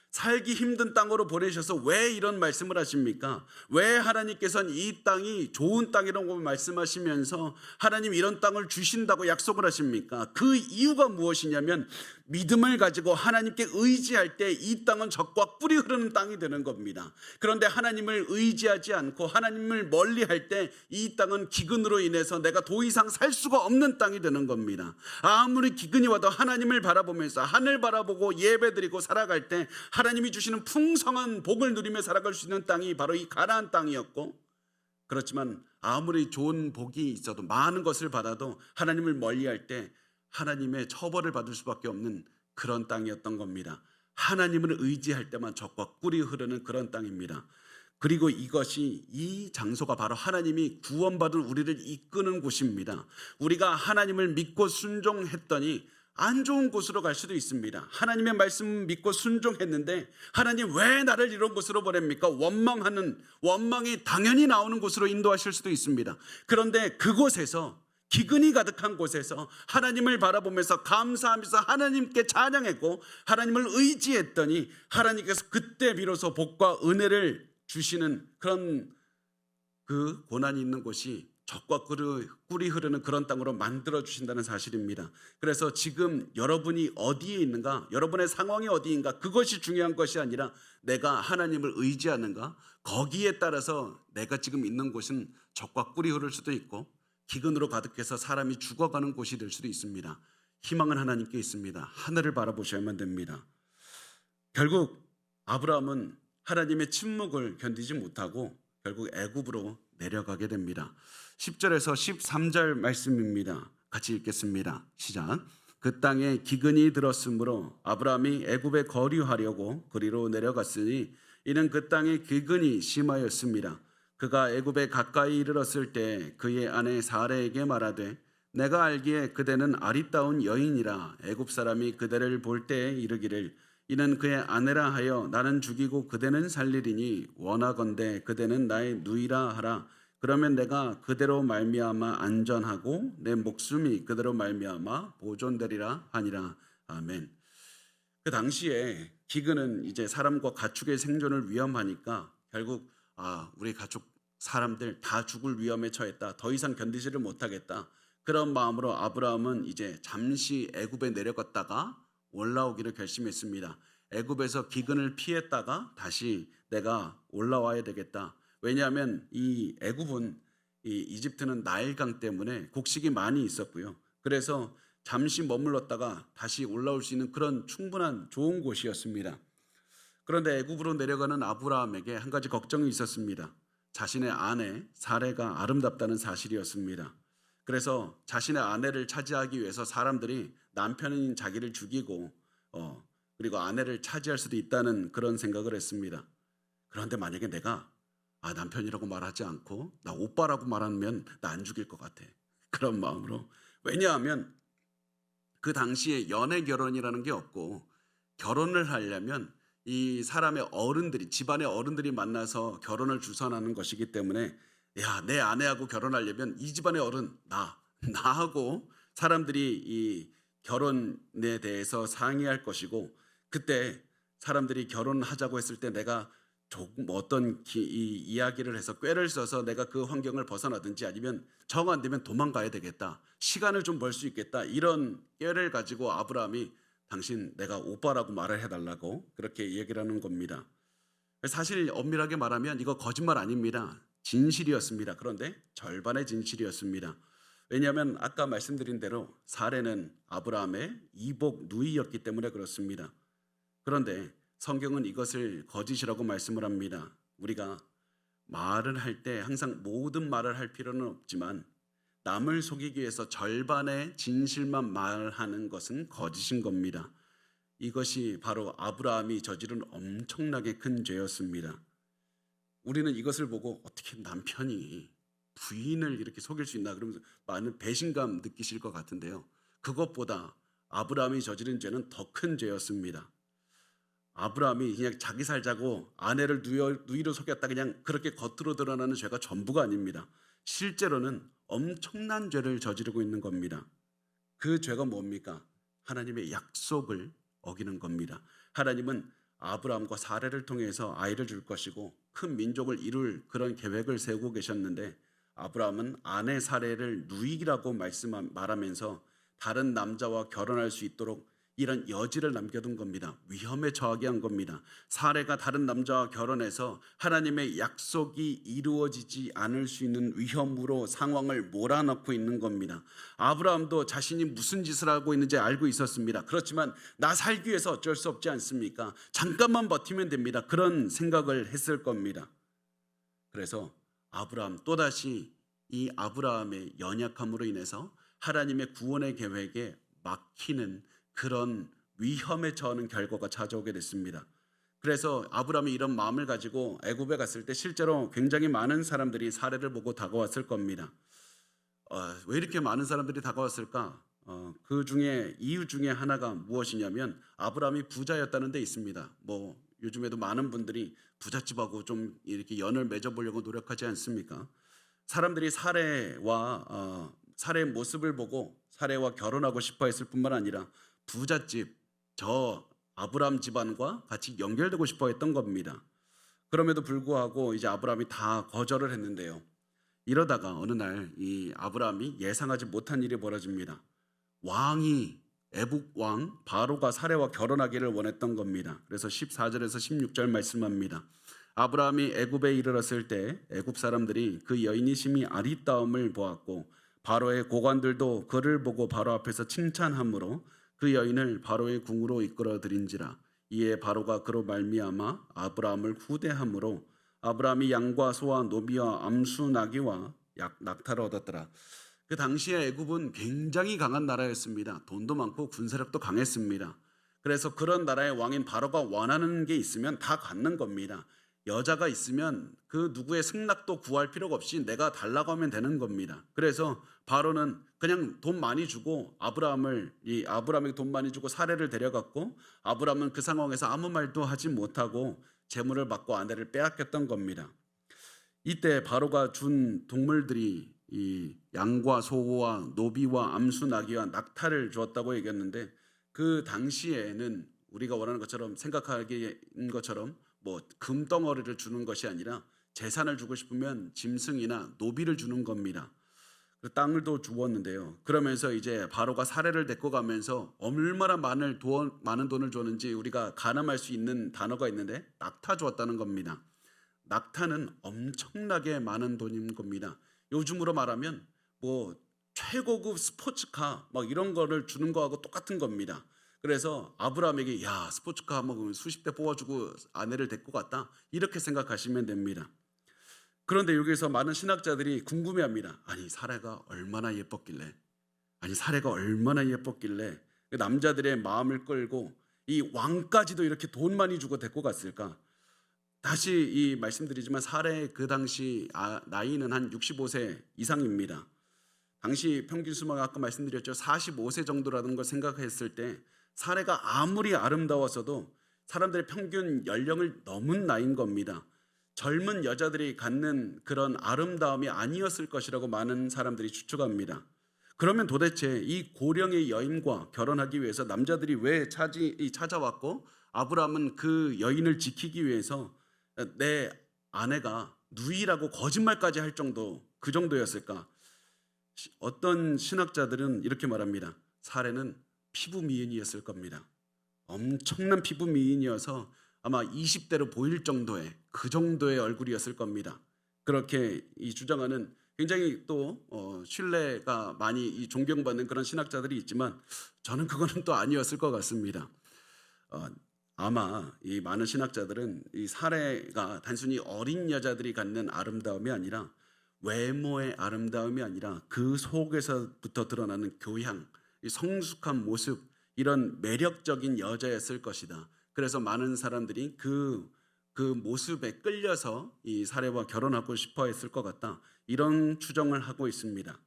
살기 힘든 땅으로 보내셔서 왜 이런 말씀을 하십니까? 왜 하나님께서는 이 땅이 좋은 땅이라고 말씀하시면서 하나님 이런 땅을 주신다고 약속을 하십니까? 그 이유가 무엇이냐면 믿음을 가지고 하나님께 의지할 때 이 땅은 젖과 꿀이 흐르는 땅이 되는 겁니다. 그런데 하나님을 의지하지 않고 하나님을 멀리할 때 이 땅은 기근으로 인해서 내가 더 이상 살 수가 없는 땅이 되는 겁니다. 아무리 기근이 와도 하나님을 바라보면서 하늘 바라보고 예배드리고 살아갈 때 하나님이 주시는 풍성한 복을 누리며 살아갈 수 있는 땅이 바로 이 가나안 땅이었고, 그렇지만 아무리 좋은 복이 있어도 많은 것을 받아도 하나님을 멀리할 때 하나님의 처벌을 받을 수밖에 없는 그런 땅이었던 겁니다. 하나님을 의지할 때만 젖과 꿀이 흐르는 그런 땅입니다. 그리고 이 장소가 바로 하나님이 구원받은 우리를 이끄는 곳입니다. 우리가 하나님을 믿고 순종했더니 안 좋은 곳으로 갈 수도 있습니다. 하나님의 말씀 믿고 순종했는데 하나님 왜 나를 이런 곳으로 보냅니까? 원망이 당연히 나오는 곳으로 인도하실 수도 있습니다. 그런데 그곳에서 기근이 가득한 곳에서 하나님을 바라보면서 감사하면서 하나님께 찬양했고 하나님을 의지했더니 하나님께서 그때 비로소 복과 은혜를 주시는 그런 그 고난이 있는 곳이 젖과 꿀이 흐르는 그런 땅으로 만들어 주신다는 사실입니다. 그래서 지금 여러분이 어디에 있는가, 여러분의 상황이 어디인가, 그것이 중요한 것이 아니라 내가 하나님을 의지하는가, 거기에 따라서 내가 지금 있는 곳은 젖과 꿀이 흐를 수도 있고 기근으로 가득해서 사람이 죽어가는 곳이 될 수도 있습니다. 희망은 하나님께 있습니다. 하늘을 바라보셔야만 됩니다. 결국 아브라함은 하나님의 침묵을 견디지 못하고 결국 애굽으로 내려가게 됩니다. 10절에서 13절 말씀입니다. 같이 읽겠습니다. 시작. 그 땅에 기근이 들었으므로 아브라함이 애굽에 거류하려고 그리로 내려갔으니 이는 그 땅에 기근이 심하였습니다. 그가 애굽에 가까이 이르렀을 때 그의 아내 사레에게 말하되 내가 알기에 그대는 아리따운 여인이라 애굽 사람이 그대를 볼 때에 이르기를 이는 그의 아내라 하여 나는 죽이고 그대는 살리리니 원하건대 그대는 나의 누이라 하라. 그러면 내가 그대로 말미암아 안전하고 내 목숨이 그대로 말미암아 보존되리라 하니라. 아멘. 그 당시에 기근은 이제 사람과 가축의 생존을 위험하니까 결국 우리 가축 사람들 다 죽을 위험에 처했다. 더 이상 견디지를 못하겠다. 그런 마음으로 아브라함은 이제 잠시 애굽에 내려갔다가 올라오기를 결심했습니다. 애굽에서 기근을 피했다가 다시 내가 올라와야 되겠다. 왜냐하면 이 애굽은 이집트는 나일강 때문에 곡식이 많이 있었고요. 그래서 잠시 머물렀다가 다시 올라올 수 있는 그런 충분한 좋은 곳이었습니다. 그런데 애굽으로 내려가는 아브라함에게 한 가지 걱정이 있었습니다. 자신의 아내 사레가 아름답다는 사실이었습니다. 그래서 자신의 아내를 차지하기 위해서 사람들이 남편인 자기를 죽이고 그리고 아내를 차지할 수도 있다는 그런 생각을 했습니다. 그런데 만약에 내가 남편이라고 말하지 않고 나 오빠라고 말하면 나 안 죽일 것 같아. 그런 마음으로. 왜냐하면 그 당시에 연애 결혼이라는 게 없고 결혼을 하려면 이 사람의 어른들이 집안의 어른들이 만나서 결혼을 주선하는 것이기 때문에 내 아내하고 결혼하려면 이 집안의 어른 나하고 사람들이 이 결혼에 대해서 상의할 것이고 그때 사람들이 결혼하자고 했을 때 내가 조금 어떤 이야기를 해서 꾀를 써서 내가 그 환경을 벗어나든지 아니면 정 안 되면 도망가야 되겠다. 시간을 좀 벌 수 있겠다. 이런 꾀를 가지고 아브라함이 당신 내가 오빠라고 말을 해달라고 그렇게 얘기를 하는 겁니다. 사실 엄밀하게 말하면 이거 거짓말 아닙니다. 진실이었습니다. 그런데 절반의 진실이었습니다. 왜냐하면 아까 말씀드린 대로 사레는 아브라함의 이복 누이였기 때문에 그렇습니다. 그런데 성경은 이것을 거짓이라고 말씀을 합니다. 우리가 말을 할 때 항상 모든 말을 할 필요는 없지만 남을 속이기 위해서 절반의 진실만 말하는 것은 거짓인 겁니다. 이것이 바로 아브라함이 저지른 엄청나게 큰 죄였습니다. 우리는 이것을 보고 어떻게 남편이 부인을 이렇게 속일 수 있나 그러면서 많은 배신감 느끼실 것 같은데요. 그것보다 아브라함이 저지른 죄는 더 큰 죄였습니다. 아브라함이 그냥 자기 살자고 아내를 누이로 속였다 그냥 그렇게 겉으로 드러나는 죄가 전부가 아닙니다. 실제로는 엄청난 죄를 저지르고 있는 겁니다. 그 죄가 뭡니까? 하나님의 약속을 어기는 겁니다. 하나님은 아브라함과 사레를 통해서 아이를 줄 것이고 큰 민족을 이룰 그런 계획을 세우고 계셨는데 아브라함은 아내 사레를 누이라고 말하면서 다른 남자와 결혼할 수 있도록 이런 여지를 남겨둔 겁니다. 위험에 처하게 한 겁니다. 사레가 다른 남자와 결혼해서 하나님의 약속이 이루어지지 않을 수 있는 위험으로 상황을 몰아넣고 있는 겁니다. 아브라함도 자신이 무슨 짓을 하고 있는지 알고 있었습니다. 그렇지만 나 살기 위해서 어쩔 수 없지 않습니까? 잠깐만 버티면 됩니다. 그런 생각을 했을 겁니다. 그래서 아브라함 또다시 이 아브라함의 연약함으로 인해서 하나님의 구원의 계획에 막히는 그런 위험에 처하는 결과가 찾아오게 됐습니다. 그래서 아브라함이 이런 마음을 가지고 애굽에 갔을 때 실제로 굉장히 많은 사람들이 사례를 보고 다가왔을 겁니다. 왜 이렇게 많은 사람들이 다가왔을까? 그 중에 이유 중에 하나가 무엇이냐면 아브라함이 부자였다는 데 있습니다. 뭐 요즘에도 많은 분들이 부잣집하고 좀 이렇게 연을 맺어보려고 노력하지 않습니까? 사람들이 사례의 모습을 보고 사례와 결혼하고 싶어 했을 뿐만 아니라 부잣집 저 아브라함 집안과 같이 연결되고 싶어 했던 겁니다. 그럼에도 불구하고 이제 아브라함이 다 거절을 했는데요. 이러다가 어느 날 이 아브라함이 예상하지 못한 일이 벌어집니다. 왕이 애국 왕 바로가 사례와 결혼하기를 원했던 겁니다. 그래서 14절에서 16절 말씀합니다. 아브라함이 애굽에 이르렀을 때 애굽 사람들이 그 여인이 심히 아리따움을 보았고 바로의 고관들도 그를 보고 바로 앞에서 칭찬함으로 그 여인을 바로의 궁으로 이끌어 들인지라. 이에 바로가 그로 말미암아 아브라함을 후대함으로 아브라함이 양과 소와 노비와 암수 나귀와 낙타를 얻었더라. 그 당시에 애굽은 굉장히 강한 나라였습니다. 돈도 많고 군사력도 강했습니다. 그래서 그런 나라의 왕인 바로가 원하는 게 있으면 다 갖는 겁니다. 여자가 있으면 그 누구의 승낙도 구할 필요가 없이 내가 달라고 하면 되는 겁니다. 그래서 바로는 그냥 돈 많이 주고 아브라함에게 돈 많이 주고 사례를 데려갔고 아브라함은 그 상황에서 아무 말도 하지 못하고 재물을 받고 아내를 빼앗겼던 겁니다. 이때 바로가 준 동물들이 이 양과 소와 노비와 암수 나귀와 낙타를 주었다고 얘기했는데 그 당시에는 우리가 원하는 것처럼 생각하기인 것처럼 뭐 금덩어리를 주는 것이 아니라 재산을 주고 싶으면 짐승이나 노비를 주는 겁니다. 그 땅을도 주었는데요. 그러면서 이제 바로가 사례를 데리고 가면서 얼마나 많은 돈을 줬는지 우리가 가늠할 수 있는 단어가 있는데 낙타 주었다는 겁니다. 낙타는 엄청나게 많은 돈인 겁니다. 요즘으로 말하면 뭐 최고급 스포츠카 막 이런 거를 주는 거하고 똑같은 겁니다. 그래서 아브라함에게 야 스포츠카 뭐 수십 대 뽑아주고 아내를 데리고 갔다 이렇게 생각하시면 됩니다. 그런데 여기서 많은 신학자들이 궁금해합니다. 아니 사례가 얼마나 예뻤길래 그 남자들의 마음을 끌고 이 왕까지도 이렇게 돈 많이 주고 데리고 갔을까? 다시 이 말씀드리지만 사례의 그 당시 나이는 한 65세 이상입니다. 당시 평균 수명이 아까 말씀드렸죠. 45세 정도라는 걸 생각했을 때 사례가 아무리 아름다웠어도 사람들의 평균 연령을 넘은 나이인 겁니다. 젊은 여자들이 갖는 그런 아름다움이 아니었을 것이라고 많은 사람들이 추측합니다. 그러면 도대체 이 고령의 여인과 결혼하기 위해서 남자들이 왜 찾아왔고 아브라함은 그 여인을 지키기 위해서 내 아내가 누이라고 거짓말까지 할 정도 그 정도였을까? 어떤 신학자들은 이렇게 말합니다. 사례는 피부 미인이었을 겁니다. 엄청난 피부 미인이어서 아마 20대로 보일 정도의 그 정도의 얼굴이었을 겁니다. 그렇게 이 주장하는 굉장히 또 신뢰가 많이 존경받는 그런 신학자들이 있지만 저는 그거는 또 아니었을 것 같습니다. 아마 이 많은 신학자들은 이 사례가 단순히 어린 여자들이 갖는 아름다움이 아니라 외모의 아름다움이 아니라 그 속에서부터 드러나는 교양, 이 성숙한 모습 이런 매력적인 여자였을 것이다. 그래서 많은 사람들이 그 모습에 끌려서 이 사례와 결혼하고 싶어 했을 것 같다. 이런 추정을 하고 있습니다.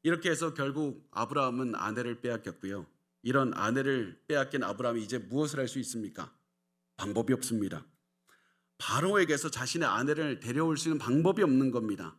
이렇게 해서 결국 아브라함은 아내를 빼앗겼고요. 이런 아내를 빼앗긴 아브라함이 이제 무엇을 할 수 있습니까? 방법이 없습니다. 바로에게서 자신의 아내를 데려올 수 있는 방법이 없는 겁니다.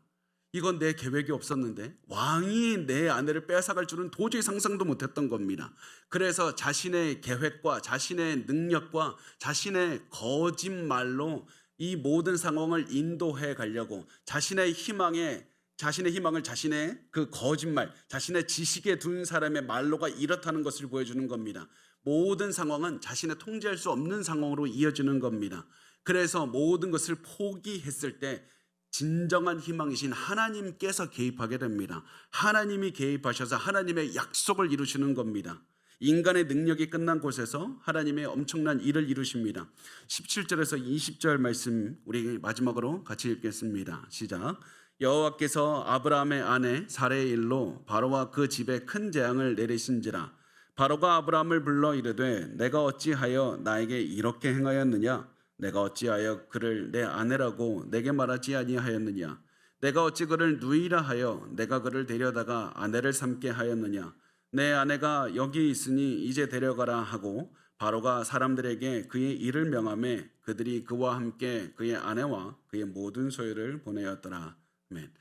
이건 내 계획이 없었는데 왕이 내 아내를 빼앗아갈 줄은 도저히 상상도 못했던 겁니다. 그래서 자신의 계획과 자신의 능력과 자신의 거짓말로 이 모든 상황을 인도해 가려고 자신의 희망을 자신의 그 거짓말, 자신의 지식에 둔 사람의 말로가 이렇다는 것을 보여주는 겁니다. 모든 상황은 자신의 통제할 수 없는 상황으로 이어지는 겁니다. 그래서 모든 것을 포기했을 때 진정한 희망이신 하나님께서 개입하게 됩니다. 하나님이 개입하셔서 하나님의 약속을 이루시는 겁니다. 인간의 능력이 끝난 곳에서 하나님의 엄청난 일을 이루십니다. 17절에서 20절 말씀 우리 마지막으로 같이 읽겠습니다. 시작. 여호와께서 아브라함의 아내 사레의 일로 바로와 그 집에 큰 재앙을 내리신지라. 바로가 아브라함을 불러 이르되 내가 어찌하여 나에게 이렇게 행하였느냐? 내가 어찌하여 그를 내 아내라고 내게 말하지 아니하였느냐? 내가 어찌 그를 누이라 하여 내가 그를 데려다가 아내를 삼게 하였느냐? 내 아내가 여기 있으니 이제 데려가라 하고 바로가 사람들에게 그의 일을 명하매 그들이 그와 함께 그의 아내와 그의 모든 소유를 보내었더라. 아멘.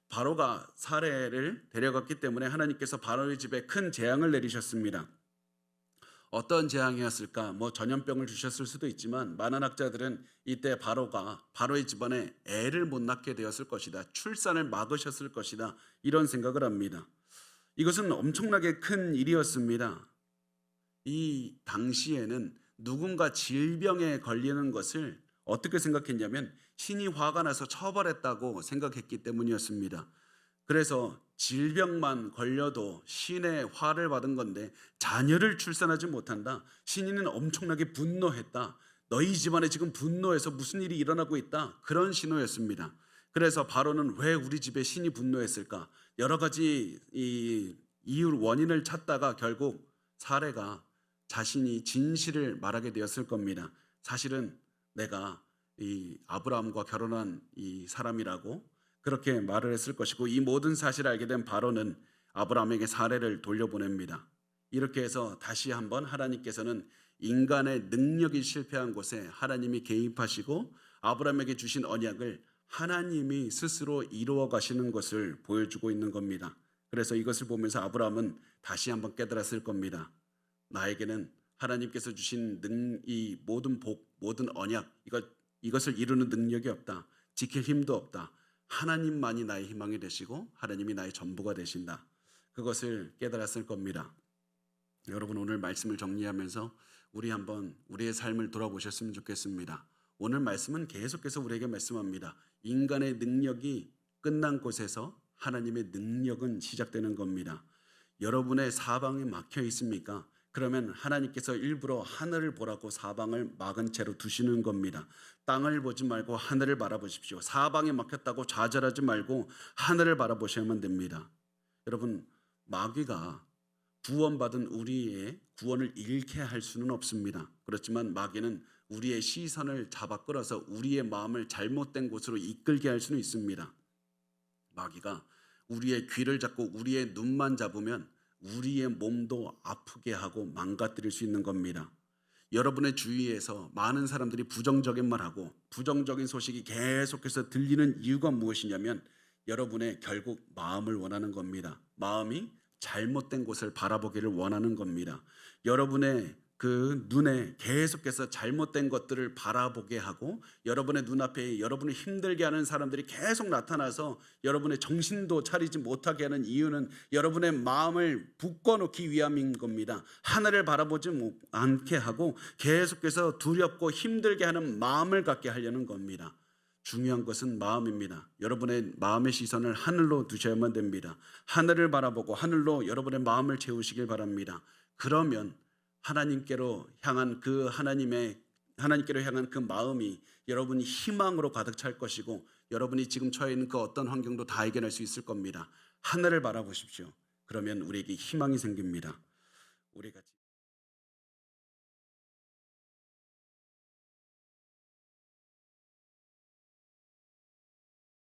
바로가 사례를 데려갔기 때문에 하나님께서 바로의 집에 큰 재앙을 내리셨습니다. 어떤 재앙이었을까? 뭐 전염병을 주셨을 수도 있지만 많은 학자들은 이때 바로의 집안에 애를 못 낳게 되었을 것이다. 출산을 막으셨을 것이다. 이런 생각을 합니다. 이것은 엄청나게 큰 일이었습니다. 이 당시에는 누군가 질병에 걸리는 것을 어떻게 생각했냐면 신이 화가 나서 처벌했다고 생각했기 때문이었습니다. 그래서 질병만 걸려도 신의 화를 받은 건데 자녀를 출산하지 못한다. 신이는 엄청나게 분노했다. 너희 집안에 지금 분노해서 무슨 일이 일어나고 있다. 그런 신호였습니다. 그래서 바로는 왜 우리 집에 신이 분노했을까? 여러 가지 이유 원인을 찾다가 결국 사례가 자신이 진실을 말하게 되었을 겁니다. 사실은 내가 이 아브라함과 결혼한 이 사람이라고 그렇게 말을 했을 것이고, 이 모든 사실을 알게 된 바로는 아브라함에게 사례를 돌려보냅니다. 이렇게 해서 다시 한번 하나님께서는 인간의 능력이 실패한 곳에 하나님이 개입하시고 아브라함에게 주신 언약을 하나님이 스스로 이루어 가시는 것을 보여주고 있는 겁니다. 그래서 이것을 보면서 아브라함은 다시 한번 깨달았을 겁니다. 나에게는 하나님께서 주신 이 모든 복, 모든 언약, 이것을 이루는 능력이 없다. 지킬 힘도 없다. 하나님만이 나의 희망이 되시고 하나님이 나의 전부가 되신다. 그것을 깨달았을 겁니다. 여러분, 오늘 말씀을 정리하면서 우리 한번 우리의 삶을 돌아보셨으면 좋겠습니다. 오늘 말씀은 계속해서 우리에게 말씀합니다. 인간의 능력이 끝난 곳에서 하나님의 능력은 시작되는 겁니다. 여러분의 사방에 막혀 있습니까? 그러면 하나님께서 일부러 하늘을 보라고 사방을 막은 채로 두시는 겁니다. 땅을 보지 말고 하늘을 바라보십시오. 사방에 막혔다고 좌절하지 말고 하늘을 바라보셔야만 됩니다. 여러분, 마귀가 구원받은 우리의 구원을 잃게 할 수는 없습니다. 그렇지만 마귀는 우리의 시선을 잡아 끌어서 우리의 마음을 잘못된 곳으로 이끌게 할 수는 있습니다. 마귀가 우리의 귀를 잡고 우리의 눈만 잡으면 우리의 몸도 아프게 하고 망가뜨릴 수 있는 겁니다. 여러분의 주위에서 많은 사람들이 부정적인 말하고 부정적인 소식이 계속해서 들리는 이유가 무엇이냐면 여러분의 결국 마음을 원하는 겁니다. 마음이 잘못된 곳을 바라보기를 원하는 겁니다. 여러분의 그 눈에 계속해서 잘못된 것들을 바라보게 하고 여러분의 눈앞에 여러분을 힘들게 하는 사람들이 계속 나타나서 여러분의 정신도 차리지 못하게 하는 이유는 여러분의 마음을 묶어놓기 위함인 겁니다. 하늘을 바라보지 않게 하고 계속해서 두렵고 힘들게 하는 마음을 갖게 하려는 겁니다. 중요한 것은 마음입니다. 여러분의 마음의 시선을 하늘로 두셔야만 됩니다. 하늘을 바라보고 하늘로 여러분의 마음을 채우시길 바랍니다. 그러면 하나님께로 향한 하나님께로 향한 그 마음이 여러분이 희망으로 가득 찰 것이고 여러분이 지금 처해 있는 그 어떤 환경도 다 이겨낼 수 있을 겁니다. 하늘을 바라보십시오. 그러면 우리에게 희망이 생깁니다. 우리 같이